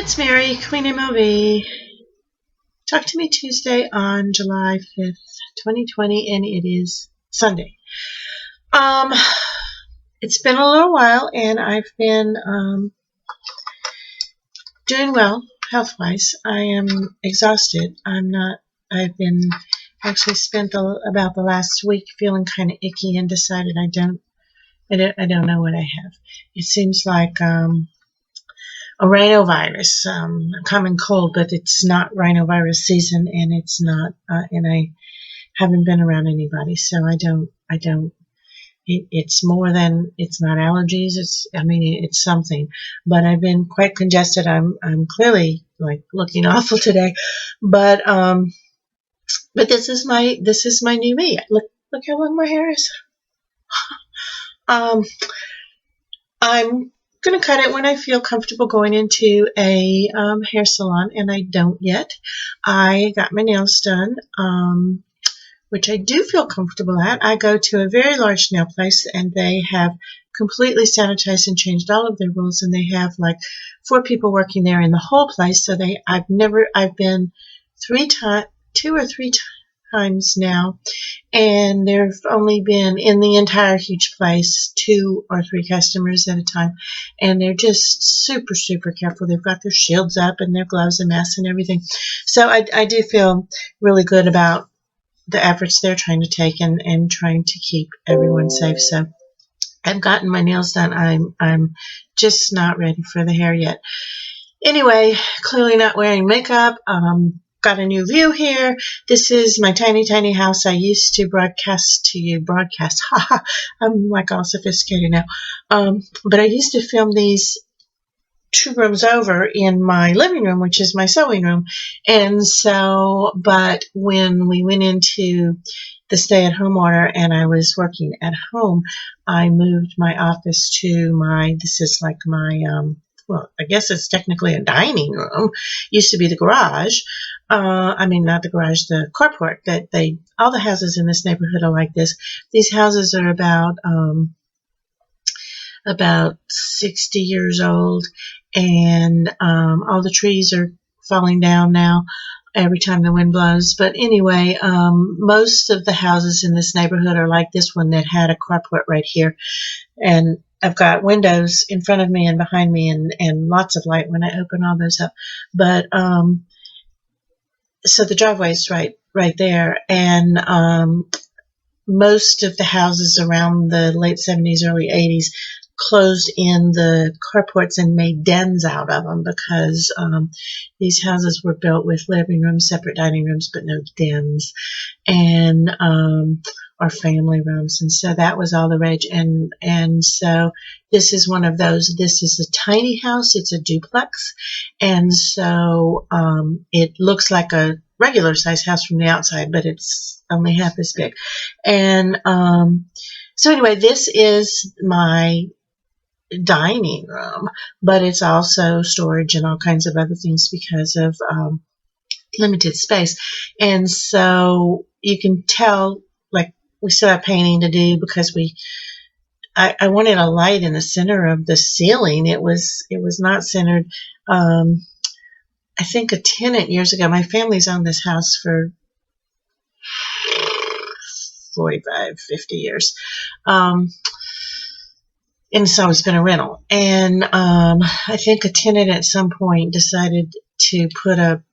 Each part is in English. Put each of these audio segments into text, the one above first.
It's Mary, Queen MLB. Talk to me Tuesday on July 5th, 2020, and it is Sunday. It's been a little while, and I've been doing well health-wise. I am exhausted. I've been actually spent about the last week feeling kind of icky and decided I don't know what I have. It seems like a rhinovirus, a common cold, but it's not rhinovirus season, and it's not, and I haven't been around anybody, so it's more than, it's not allergies, it's something, but I've been quite congested. I'm clearly like looking awful today, but this is my new me. Look how long my hair is. I'm going to cut it when I feel comfortable going into a hair salon, and I don't yet. I got my nails done, which I do feel comfortable at. I go to a very large nail place, and they have completely sanitized and changed all of their rules, and they have like 4 people working there in the whole place. So I've been 2 or 3 times now, and there've only been in the entire huge place 2 or 3 customers at a time, and they're just super, super careful. They've got their shields up and their gloves and masks and everything. So I do feel really good about the efforts they're trying to take and trying to keep everyone safe. So I've gotten my nails done. I'm just not ready for the hair yet. Anyway, clearly not wearing makeup. Got a new view here. This is my tiny, tiny house. I used to broadcast to you. Haha, I'm like all sophisticated now. But I used to film these 2 rooms over in my living room, which is my sewing room. And so, but when we went into the stay-at-home order and I was working at home, I moved my office to this is like my, well, I guess it's technically a dining room. Used to be the garage. Not the garage, the carport. All the houses in this neighborhood are like this. These houses are about 60 years old, and all the trees are falling down now every time the wind blows. But anyway, most of the houses in this neighborhood are like this one that had a carport right here, and I've got windows in front of me and behind me, and lots of light when I open all those up. But so the driveway's right there, and most of the houses around the late 70s, early 80s closed in the carports and made dens out of them, because these houses were built with living rooms, separate dining rooms, but no dens, and or family rooms. And so that was all the rage. And so this is one of those. This is a tiny house. It's a duplex, and so it looks like a regular size house from the outside, but it's only half as big. And so anyway, this is my dining room, but it's also storage and all kinds of other things because of limited space. And so you can tell, like, we still have painting to do because I wanted a light in the center of the ceiling. It was not centered. I think a tenant years ago, my family's owned this house for 45, 50 years. And so it's been a rental. And I think a tenant at some point decided to put a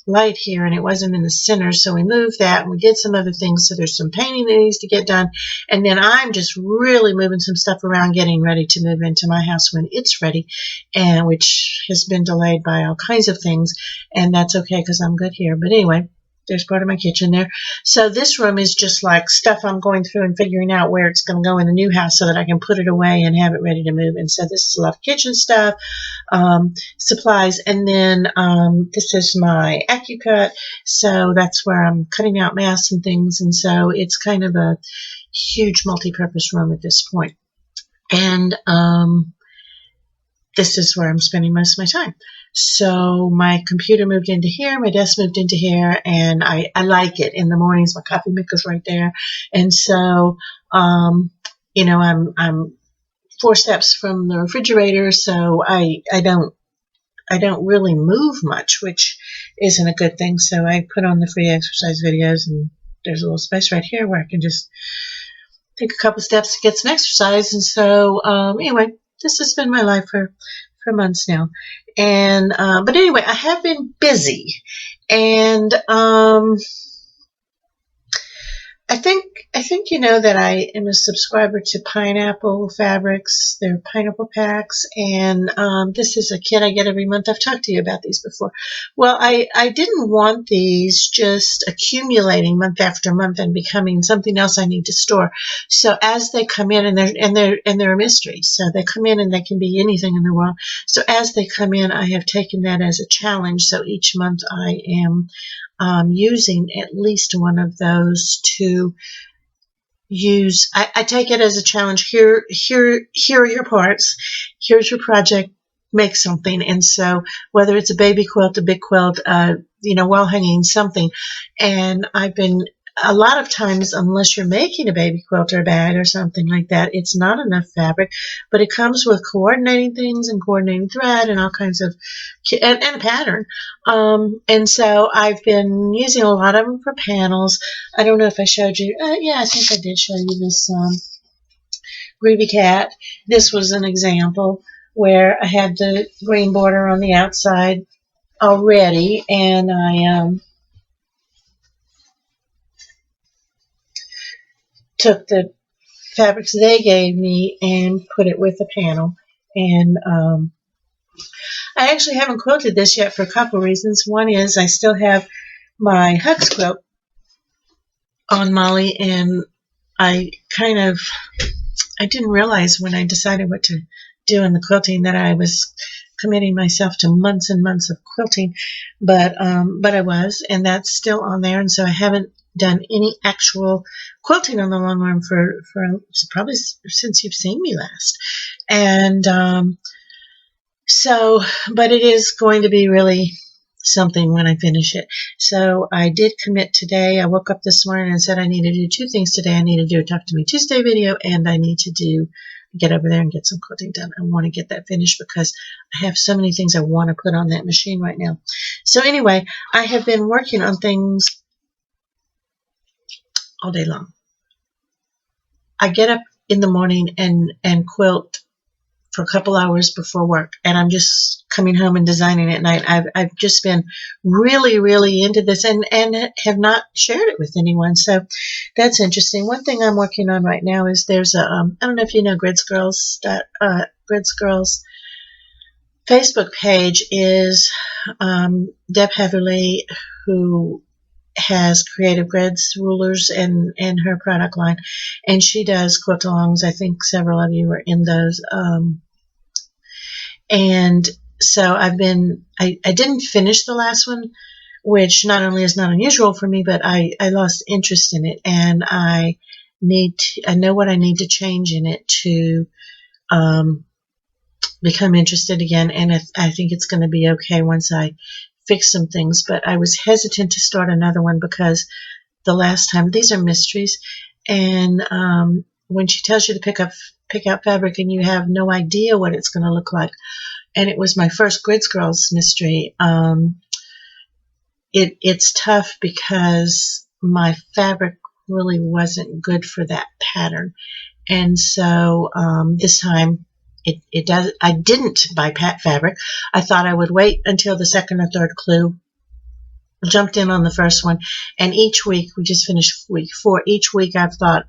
light here, and it wasn't in the center, so we moved that, and we did some other things. So there's some painting that needs to get done, and then I'm just really moving some stuff around, getting ready to move into my house when it's ready, and which has been delayed by all kinds of things, and that's okay because I'm good here. But anyway, there's part of my kitchen there. So this room is just like stuff I'm going through and figuring out where it's going to go in the new house so that I can put it away and have it ready to move. And so this is a lot of kitchen stuff, supplies. And then this is my AccuCut. So that's where I'm cutting out masks and things. And so it's kind of a huge multi-purpose room at this point. And this is where I'm spending most of my time. So my computer moved into here, my desk moved into here, and I like it. In the mornings, my coffee maker's right there. And so, I'm 4 steps from the refrigerator, so I don't really move much, which isn't a good thing. So I put on the free exercise videos, and there's a little space right here where I can just take a couple steps to get some exercise. And so anyway, this has been my life for months now. And but anyway, I have been busy, and I think you know that I am a subscriber to Pineapple Fabrics, their pineapple packs, and this is a kit I get every month. I've talked to you about these before. Well, I didn't want these just accumulating month after month and becoming something else I need to store. So as they come in, and they're a mystery, so they come in and they can be anything in the world. So as they come in, I have taken that as a challenge. So each month I am using at least one of those to use. I take it as a challenge. Here are your parts. Here's your project. Make something. And so whether it's a baby quilt, a big quilt, wall hanging, something. And I've been, a lot of times, unless you're making a baby quilt or a bag or something like that, it's not enough fabric, but it comes with coordinating things and coordinating thread and all kinds of, and a pattern. And so I've been using a lot of them for panels. I don't know if I showed you. Yeah, I think I did show you this Groovy Cat. This was an example where I had the green border on the outside already, and I took the fabrics they gave me and put it with the panel. And I actually haven't quilted this yet for a couple of reasons. One is I still have my Hugs quilt on Molly, and I didn't realize when I decided what to do in the quilting that I was committing myself to months and months of quilting, but I was, and that's still on there. And so I haven't done any actual quilting on the long arm for probably since you've seen me last. And but it is going to be really something when I finish it. So I did commit today. I woke up this morning and said I need to do 2 things today. I need to do a Talk to Me Tuesday video, and I need to get over there and get some quilting done. I want to get that finished because I have so many things I want to put on that machine right now. So anyway, I have been working on things all day long. I get up in the morning and quilt for a couple hours before work, and I'm just coming home and designing at night. I've just been really, really into this, and have not shared it with anyone. So that's interesting. One thing I'm working on right now is there's a I don't know if you know Grids Girls. Grids Girls Facebook page is Deb Heatherly, who has Creative Grids rulers and her product line, and she does quilt-alongs. I think several of you are in those. And so I didn't finish the last one, which not only is not unusual for me, but I lost interest in it, and I know what I need to change in it to become interested again, and I think it's going to be okay once I fix some things. But I was hesitant to start another one because the last time, these are mysteries, and when she tells you to pick out fabric and you have no idea what it's going to look like, and it was my first Grids Girls mystery, it's tough because my fabric really wasn't good for that pattern. And so this time I didn't buy fabric. I thought I would wait until the second or third clue, jumped in on the first one, and each week, we just finished week 4, each week I've thought,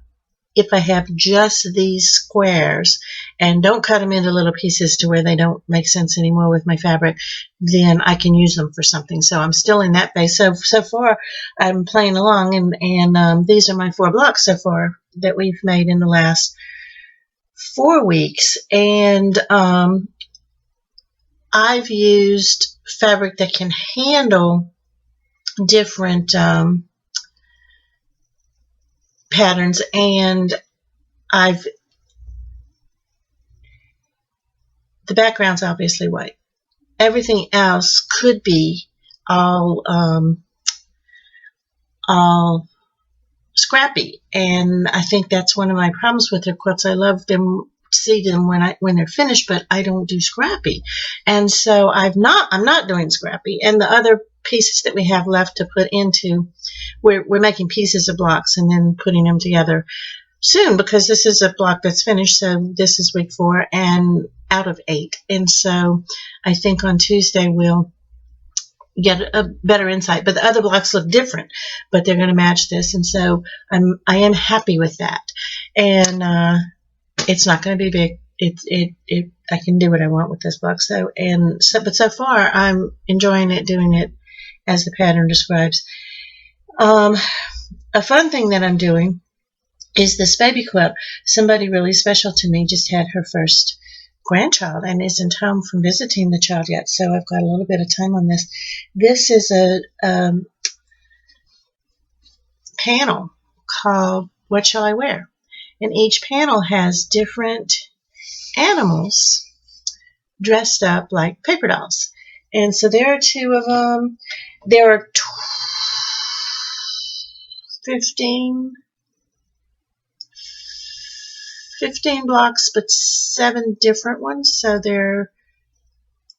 if I have just these squares and don't cut them into little pieces to where they don't make sense anymore with my fabric, then I can use them for something. So I'm still in that phase. So far, I'm playing along, and these are my 4 blocks so far that we've made in the last 4 weeks. And I've used fabric that can handle different patterns, and the background's obviously white. Everything else could be all scrappy, and I think that's one of my problems with their quilts. I love them see them when they're finished, but I don't do scrappy. And so I'm not doing scrappy. And the other pieces that we have left to put into, we're making pieces of blocks and then putting them together soon, because this is a block that's finished. So this is week 4 and out of 8. And so I think on Tuesday we'll get a better insight. But the other blocks look different, but they're going to match this. And so I am happy with that. And it's not going to be big. I can do what I want with this block. But so far I'm enjoying it, doing it as the pattern describes. A fun thing that I'm doing is this baby quilt. Somebody really special to me just had her first grandchild and isn't home from visiting the child yet, so I've got a little bit of time on this. This is a panel called What Shall I Wear? And each panel has different animals dressed up like paper dolls. And so there are 2 of them. There are 15 blocks, but 7 different ones. So there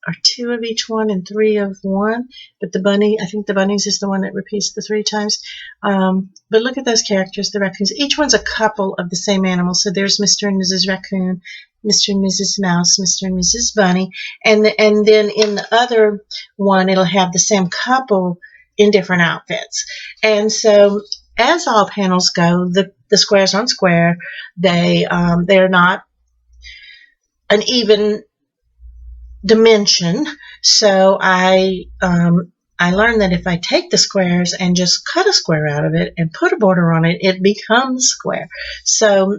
are 2 of each one and 3 of one. But the bunny, I think the bunnies is the one that repeats the 3 times. But look at those characters, the raccoons. Each one's a couple of the same animal. So there's Mr. and Mrs. Raccoon, Mr. and Mrs. Mouse, Mr. and Mrs. Bunny. And then in the other one, it'll have the same couple in different outfits. And so as all panels go, the squares on square, they're not an even dimension. So I learned that if I take the squares and just cut a square out of it and put a border on it, it becomes square. So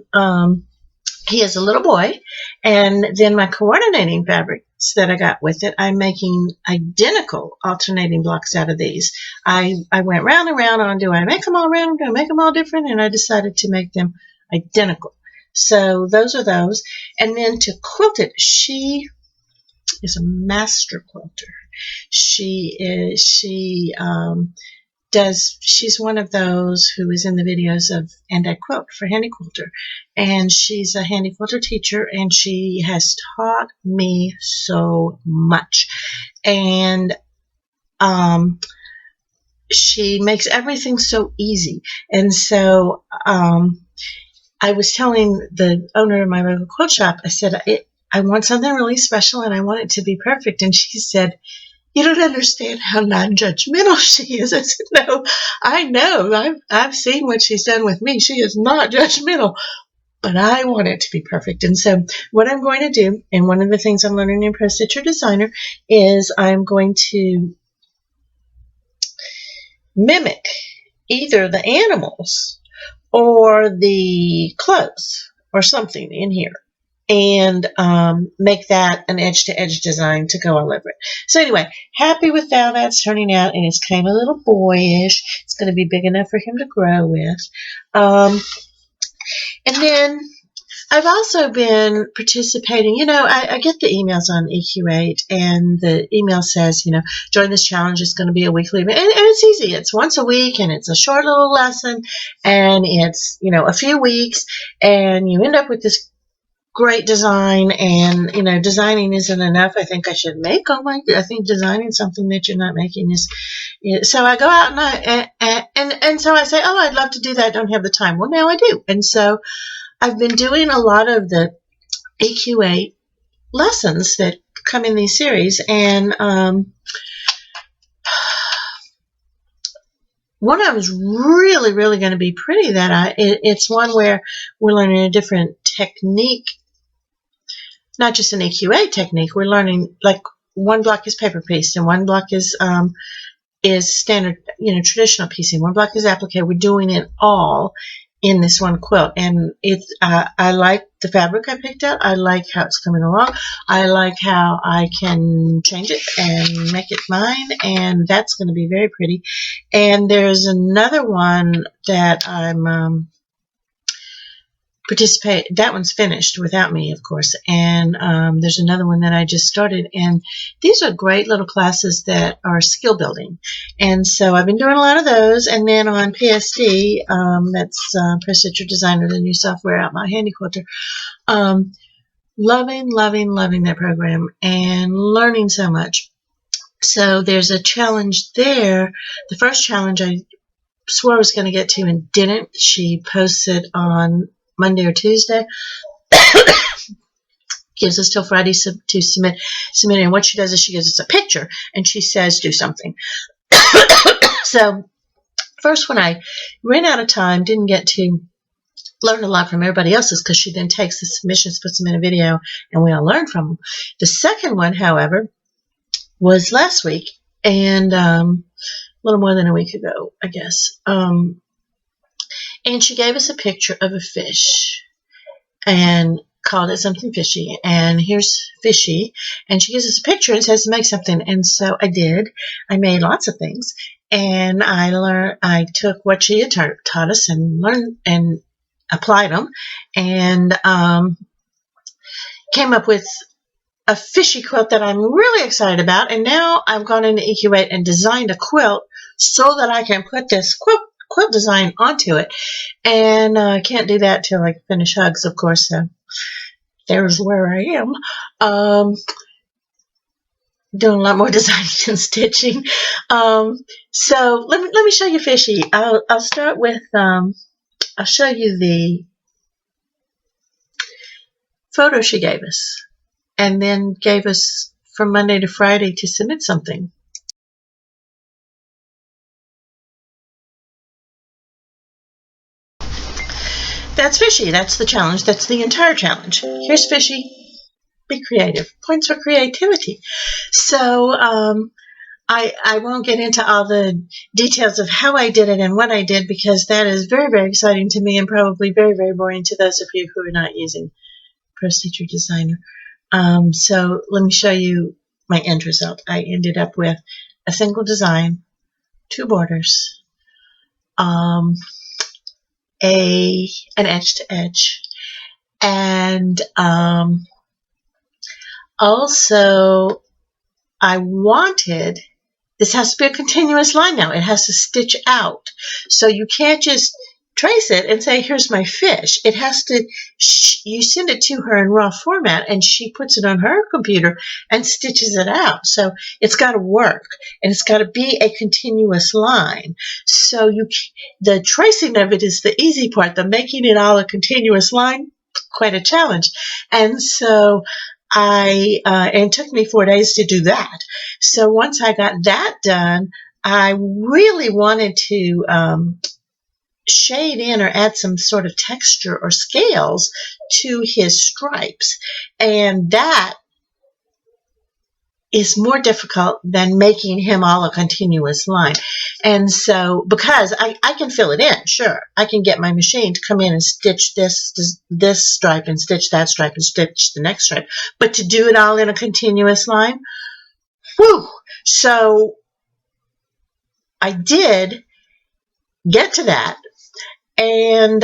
he is a little boy, and then my coordinating fabrics that I got with it, I'm making identical alternating blocks out of these. I went round and round on, do I make them all round? Do I make them all different? And I decided to make them identical. So those are those. And then to quilt it, she is a master quilter. She's one of those who is in the videos of And I Quilt for Handy Quilter, and she's a handy quilter teacher, and she has taught me so much. And she makes everything so easy. And so I was telling the owner of my local quilt shop, I said, I want something really special and I want it to be perfect. And she said, you don't understand how non-judgmental she is. I said, no, I know. I've seen what she's done with me. She is not judgmental, but I want it to be perfect. And so what I'm going to do, and one of the things I'm learning in Pro Stitcher Designer, is I'm going to mimic either the animals or the clothes or something in here, and make that an edge-to-edge design to go all over it. So anyway, happy with how that's turning out, and it's kind of a little boyish. It's going to be big enough for him to grow with. And then I've also been participating. I get the emails on EQ8, and the email says, join this challenge. It's going to be a weekly event. And it's easy. It's once a week, and it's a short little lesson, and it's, a few weeks, and you end up with this great design. And designing isn't enough. I think I should make I think designing something that you're not making is so I go out and so I say, oh, I'd love to do that. I don't have the time. Well, now I do. And so I've been doing a lot of the EQ8 lessons that come in these series, and one of them is really, really going to be pretty. It's one where we're learning a different technique, not just an EQ8 technique. We're learning, like, one block is paper pieced and one block is standard, traditional piecing. One block is applique. We're doing it all in this one quilt, and I like the fabric I picked out. I like how it's coming along. I like how I can change it and make it mine, and that's going to be very pretty. And there's another one that I'm that one's finished without me, of course, and there's another one that I just started, and these are great little classes that are skill building, and so I've been doing a lot of those. And then on PSD, that's Pro Stitcher Designer, the new software out my handy quilter, loving, loving, loving that program and learning so much. So there's a challenge there. The first challenge I swore I was going to get to and didn't. She posted on Monday or Tuesday. Gives us till Friday to submit. And what she does is she gives us a picture and she says, do something. So first, when I ran out of time, didn't get to learn a lot from everybody else's because she then takes the submissions, puts them in a video, and we all learn from them. The second one, however, was last week and a little more than a week ago, I guess. And she gave us a picture of a fish and called it something fishy. And here's fishy. And she gives us a picture and says to make something. And so I did. I made lots of things. And I took what she had taught us and learned and applied them. And came up with a fishy quilt that I'm really excited about. And now I've gone into EQ8 and designed a quilt so that I can put this quilt design onto it. And I can't do that till I finish Hugs, of course. So there's where I am. Doing a lot more designing and stitching. So let me show you Fishy. I'll start with I'll show you the photo she gave us, and then gave us from Monday to Friday to submit something. That's Fishy. That's the challenge. That's the entire challenge. Here's Fishy. Be creative. Points for creativity. So I won't get into all the details of how I did it and what I did because that is very, very exciting to me and probably very, very boring to those of you who are not using Pro Stitcher Designer. So let me show you my end result. I ended up with a single design, 2 borders, an edge to edge, and also I wanted, this has to be a continuous line now. It has to stitch out. So you can't just trace it and say, here's my fish. It has to, you send it to her in raw format and she puts it on her computer and stitches it out. So it's got to work and it's got to be a continuous line. So the tracing of it is the easy part. The making it all a continuous line, quite a challenge. And so and it took me 4 days to do that. So once I got that done, I really wanted to shade in or add some sort of texture or scales to his stripes. And that is more difficult than making him all a continuous line. And so, because I can fill it in, sure. I can get my machine to come in and stitch this stripe and stitch that stripe and stitch the next stripe. But to do it all in a continuous line, whew. So I did get to that and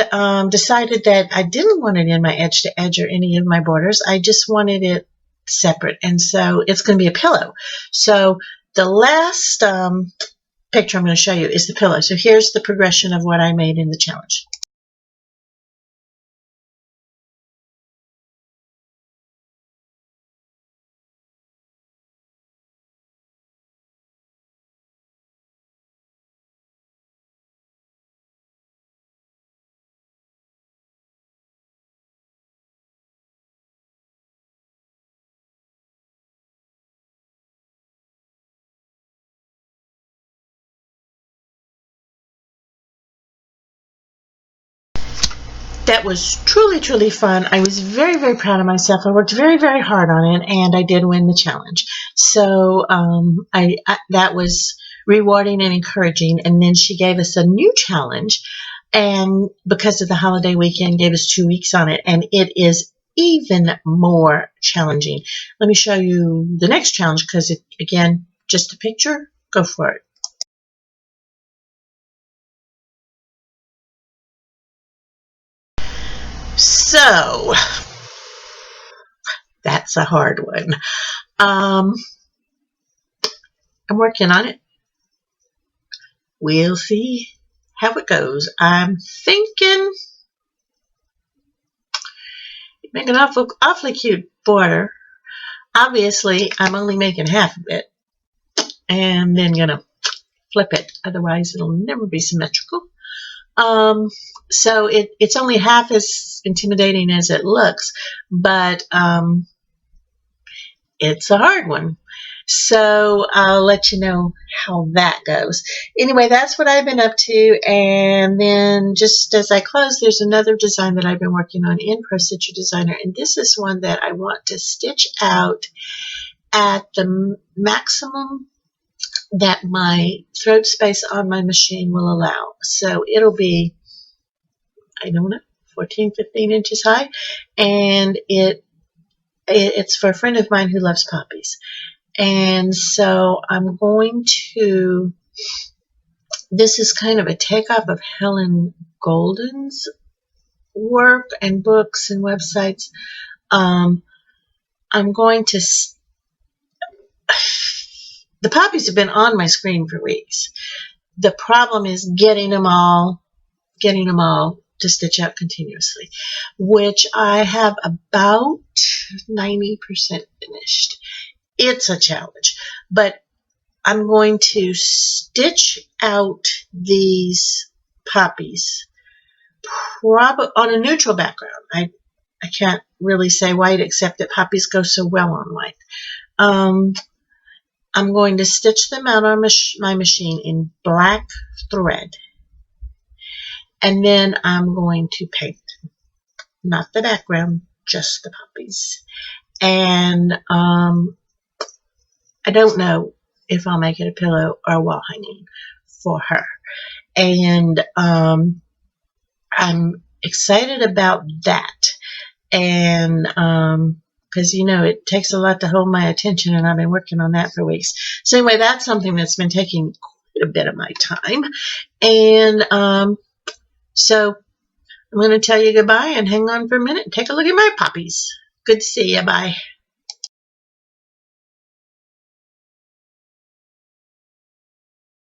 decided that I didn't want it in my edge to edge or any of my borders. I just wanted it separate. And so it's going to be a pillow. So the last picture I'm going to show you is the pillow. So here's the progression of what I made in the challenge. That was truly, truly fun. I was very, very proud of myself. I worked very, very hard on it, and I did win the challenge. So that was rewarding and encouraging. And then she gave us a new challenge, and because of the holiday weekend, gave us 2 weeks on it, and it is even more challenging. Let me show you the next challenge because, again, just a picture. Go for it. So that's a hard one. I'm working on it. We'll see how it goes. I'm thinking Make an awfully cute border. Obviously, I'm only making half of it, and then gonna flip it. Otherwise, it'll never be symmetrical. So it's only half as intimidating as it looks, but it's a hard one. So I'll let you know how that goes. Anyway, that's what I've been up to. And then just as I close, there's another design that I've been working on in Pro Stitcher Designer. And this is one that I want to stitch out at the maximum that my throat space on my machine will allow. So it'll be, I don't know, 14, 15 inches high. And it's for a friend of mine who loves poppies. And so I'm going to, this is kind of a takeoff of Helen Golden's work and books and websites. I'm going to, the poppies have been on my screen for weeks. The problem is getting them all to stitch out continuously, which I have about 90% finished. It's a challenge, but I'm going to stitch out these poppies probably on a neutral background. I can't really say white, except that poppies go so well on white. I'm going to stitch them out on my machine in black thread, and then I'm going to paint them. Not the background, just the poppies. And I don't know if I'll make it a pillow or a wall hanging for her. And I'm excited about that. And because, you know, it takes a lot to hold my attention, and I've been working on that for weeks. So anyway, that's something that's been taking quite a bit of my time. And so I'm going to tell you goodbye and hang on for a minute and take a look at my poppies. Good to see you. Bye.